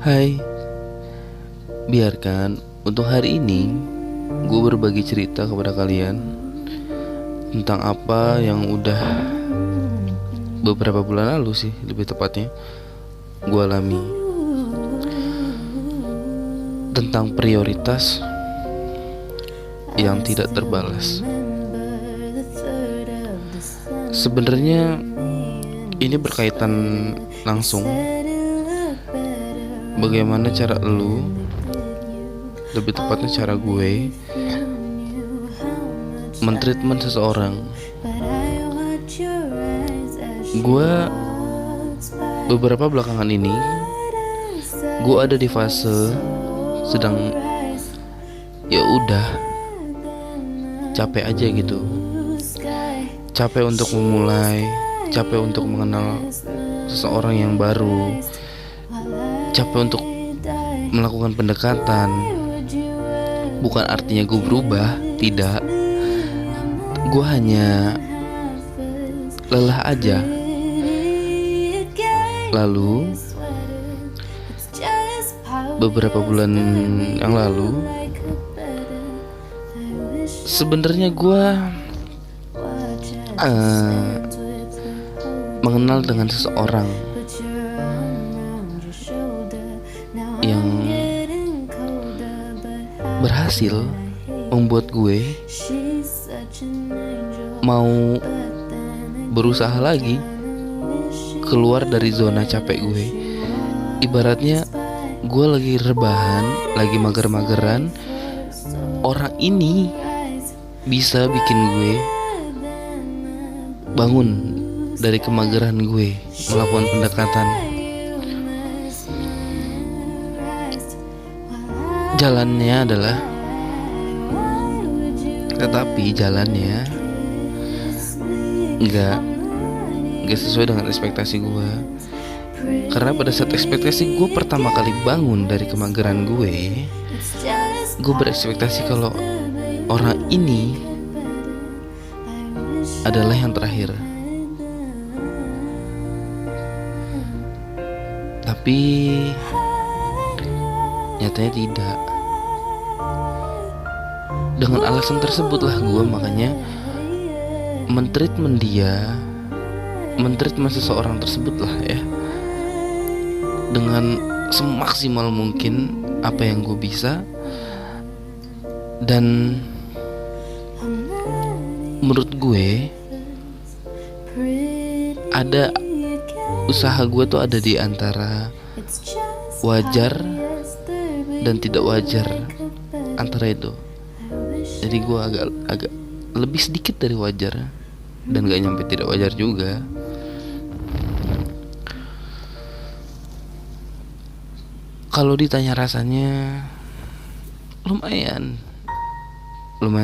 Hai, biarkan untuk hari ini gue berbagi cerita kepada kalian tentang apa yang udah beberapa bulan lalu sih, lebih tepatnya gue alami. Tentang prioritas yang tidak terbalas. Sebenarnya ini berkaitan langsung bagaimana cara lu, lebih tepatnya cara gue, mentreatment seseorang. Gue beberapa belakangan ini gue ada di fase sedang ya udah capek aja gitu. Capek untuk memulai, capek untuk mengenal seseorang yang baru, capek untuk melakukan pendekatan. Bukan artinya gue berubah, tidak. Gue hanya lelah aja. Lalu beberapa bulan yang lalu sebenarnya gue mengenal dengan seseorang yang berhasil membuat gue mau berusaha lagi keluar dari zona capek gue. Ibaratnya gue lagi rebahan, lagi mager-mageran. Orang ini bisa bikin gue bangun dari kemageran gue, melakukan pendekatan. Jalannya adalah, tetapi jalannya nggak sesuai dengan ekspektasi gue. Karena pada saat ekspektasi gue pertama kali bangun dari kemageran gue berekspektasi kalau orang ini adalah yang terakhir. Tapi nyatanya tidak. Dengan alasan tersebutlah gue makanya mentreatment seseorang tersebut lah ya, dengan semaksimal mungkin apa yang gue bisa. Dan menurut gue ada usaha gue tuh ada di antara wajar dan tidak wajar, antara itu. Jadi gue agak lebih sedikit dari wajar dan gak nyampe tidak wajar juga. Kalau ditanya rasanya, lumayan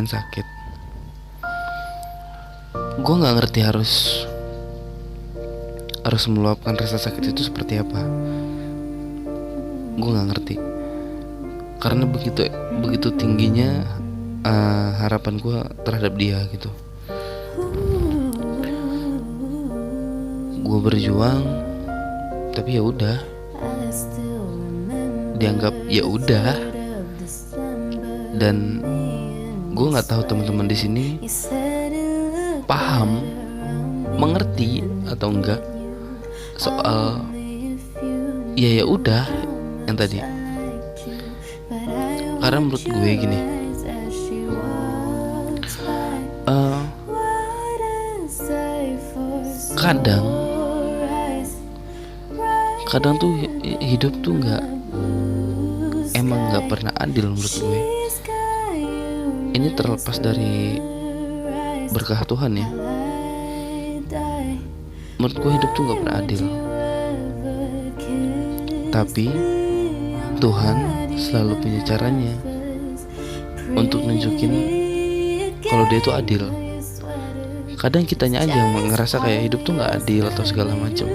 sakit. Gue nggak ngerti harus meluapkan rasa sakit itu seperti apa. Gue nggak ngerti karena begitu tingginya harapan gue terhadap dia gitu. Gue berjuang, tapi ya udah, dianggap ya udah. Dan gue nggak tahu teman-teman di sini paham, mengerti atau enggak soal ya udah yang tadi. Karena menurut gue gini, kadang tuh hidup tuh emang nggak pernah adil menurut gue. Ini terlepas dari berkah Tuhan ya. Menurut gue hidup tuh nggak pernah adil. Tapi Tuhan selalu punya caranya untuk nunjukin kalau dia itu adil. Kadang kitanya aja yang ngerasa kayak hidup tuh nggak adil atau segala macam.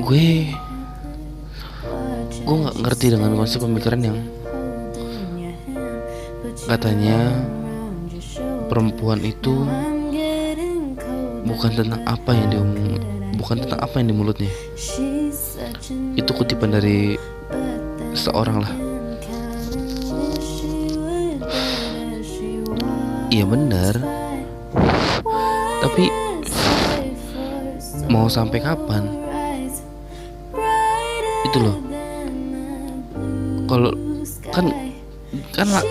Gue nggak ngerti dengan konsep pemikiran yang katanya perempuan itu bukan tentang apa yang di mulutnya, Itu kutipan dari seorang lah. Iya benar. Tapi mau sampai kapan? Itu loh. Kalau kan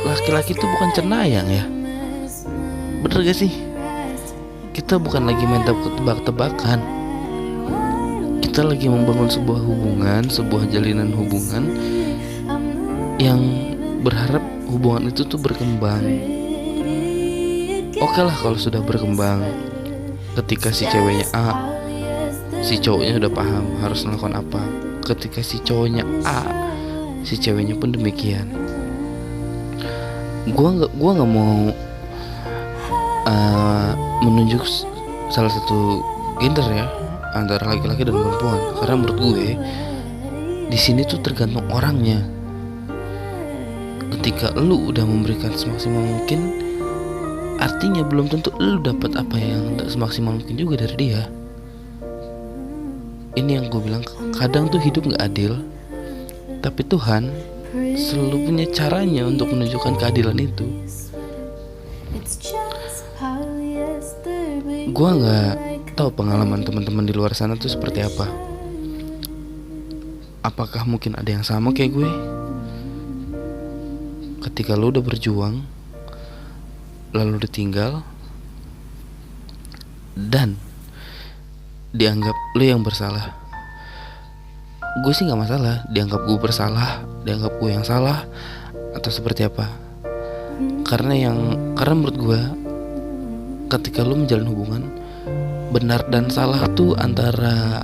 laki-laki itu bukan cenayang ya. Bener gak sih? Kita bukan lagi main tebak-tebakan. Kita lagi membangun sebuah hubungan, sebuah jalinan hubungan yang berharap hubungan itu tuh berkembang. Oke lah kalau sudah berkembang. Ketika si ceweknya A, si cowoknya udah paham harus melakukan apa. Ketika si cowoknya A, si ceweknya pun demikian. Gua nggak mau menunjuk salah satu gender ya, antara laki-laki dan perempuan, karena menurut gue di sini tuh tergantung orangnya. Ketika lu udah memberikan semaksimal mungkin, artinya belum tentu lu dapat apa yang semaksimal mungkin juga dari dia. Ini yang gue bilang, kadang tuh hidup gak adil, tapi Tuhan selalu punya caranya untuk menunjukkan keadilan itu. Gue gak tahu pengalaman teman-teman di luar sana tuh seperti apa. Apakah mungkin ada yang sama kayak gue? Ketika lu udah berjuang, lalu ditinggal, dan dianggap lu yang bersalah. Gue sih gak masalah dianggap gue bersalah, dianggap gue yang salah, atau seperti apa. Karena menurut gue, ketika lu menjalin hubungan, benar dan salah tuh antara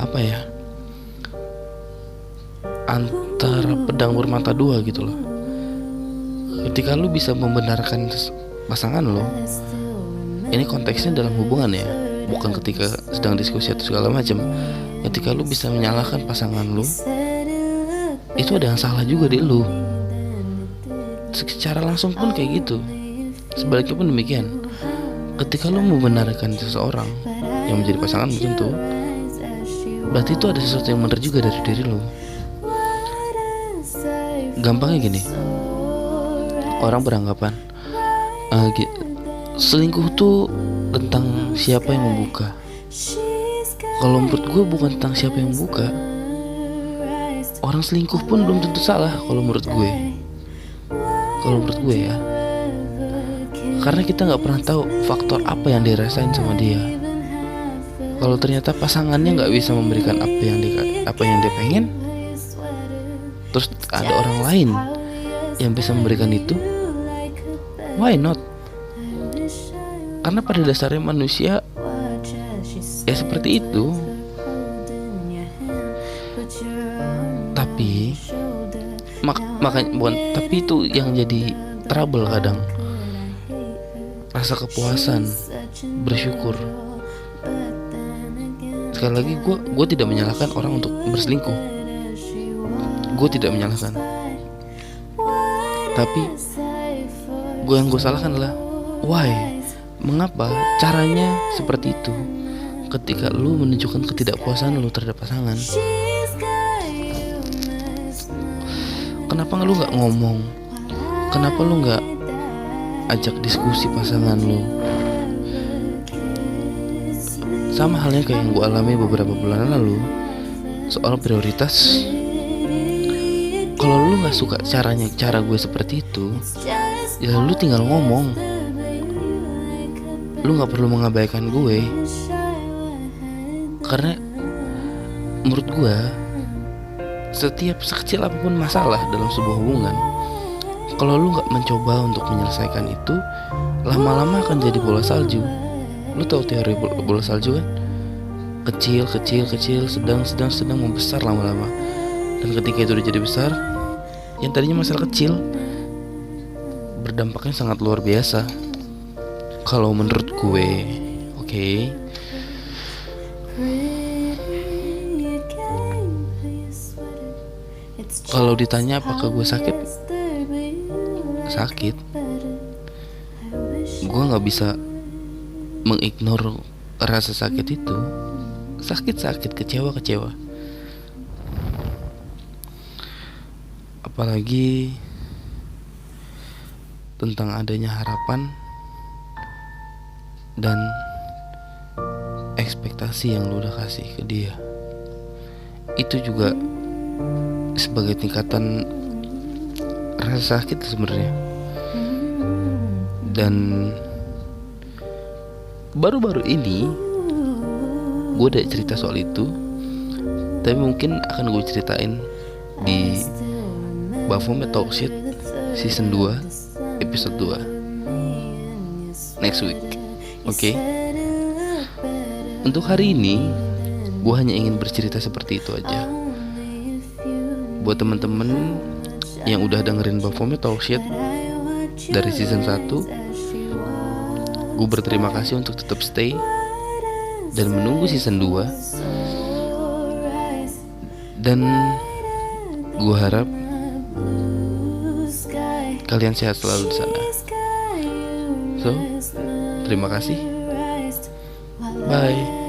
antara pedang bermata dua gitu loh. Ketika lu bisa membenarkan pasangan lo, ini konteksnya dalam hubungan ya, bukan ketika sedang diskusi atau segala macam. Ketika lu bisa menyalahkan pasangan lu, itu ada yang salah juga di lu. Secara langsung pun kayak gitu, sebaliknya pun demikian. Ketika lu membenarkan seseorang yang menjadi pasangan tentu, berarti itu ada sesuatu yang benar juga dari diri lu. Gampangnya gini, orang beranggapan selingkuh tuh tentang siapa yang membuka. Kalau menurut gue bukan tentang siapa yang membuka. Orang selingkuh pun belum tentu salah kalau menurut gue. Kalau menurut gue ya, karena kita nggak pernah tahu faktor apa yang dirasain sama dia. Kalau ternyata pasangannya nggak bisa memberikan apa yang dia pengen, terus ada orang lain yang bisa memberikan itu, why not? Karena pada dasarnya manusia ya seperti itu. Tapi tapi itu yang jadi trouble kadang. Rasa kepuasan, bersyukur. Sekali lagi gue tidak menyalahkan orang untuk berselingkuh. Gue tidak menyalahkan. Tapi yang gue salahkan adalah why? Mengapa caranya seperti itu? Ketika lu menunjukkan ketidakpuasan lu terhadap pasangan, kenapa lu gak ngomong? Kenapa lu gak ajak diskusi pasangan lu? Sama halnya kayak yang gue alami beberapa bulan lalu soal prioritas. Kalau lu gak suka cara gue seperti itu, ya lu tinggal ngomong. Lu gak perlu mengabaikan gue. Karena menurut gue, setiap sekecil apapun masalah dalam sebuah hubungan, kalau lu gak mencoba untuk menyelesaikan itu, lama-lama akan jadi bola salju. Lu tahu teori bola salju kan? Kecil, sedang membesar lama-lama. Dan ketika itu udah jadi besar, yang tadinya masalah kecil, berdampaknya sangat luar biasa. Kalau menurut gue, oke. Kalau ditanya apakah gue sakit, gue gak bisa mengignore rasa sakit itu. Sakit, kecewa. apalagi tentang adanya harapan dan ekspektasi yang lu udah kasih ke dia. Itu juga sebagai tingkatan rasa sakit sebenarnya. Dan baru-baru ini gue udah cerita soal itu, tapi mungkin akan gue ceritain di Baphomet Talk Shit season 2 episode 2 next week. Oke? Untuk hari ini gue hanya ingin bercerita seperti itu aja. Buat temen-temen yang udah dengerin Baphomet Talk Shit dari season 1, gue berterima kasih untuk tetap stay dan menunggu season 2. Dan gue harap kalian sehat selalu di sana. So, terima kasih. Bye.